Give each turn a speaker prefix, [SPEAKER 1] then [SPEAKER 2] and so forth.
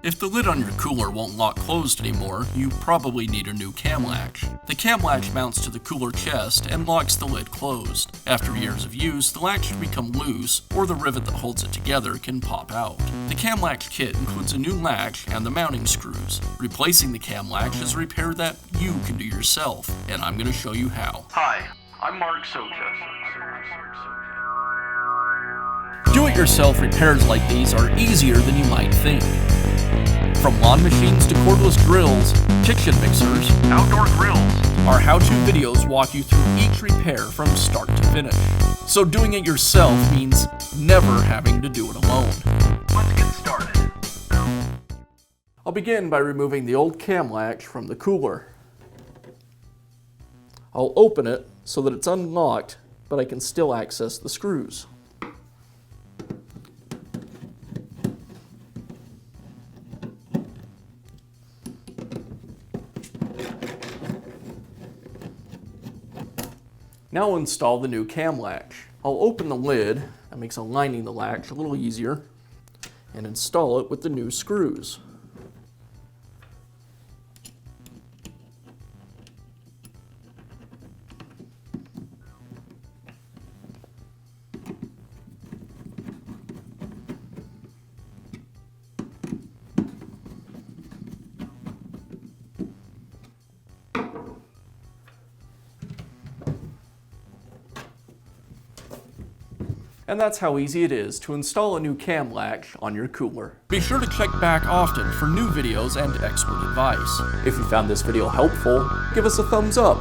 [SPEAKER 1] If the lid on your cooler won't lock closed anymore, you probably need a new cam latch. The cam latch mounts to the cooler chest and locks the lid closed. After years of use, the latch should become loose, or the rivet that holds it together can pop out. The cam latch kit includes a new latch and the mounting screws. Replacing the cam latch is a repair that you can do yourself, and I'm going to show you how. Hi, I'm Mark Socha. Do-it-yourself repairs like these are easier than you might think. From lawn machines to cordless drills, kitchen mixers, outdoor grills, our how-to videos walk you through each repair from start to finish. So doing it yourself means never having to do it alone. Let's get started. I'll begin by removing the old cam latch from the cooler. I'll open it so that it's unlocked, but I can still access the screws. Now I'll install the new cam latch. I'll open the lid, that makes aligning the latch a little easier, and install it with the new screws. And that's how easy it is to install a new cam latch on your cooler. Be sure to check back often for new videos and expert advice. If you found this video helpful, give us a thumbs up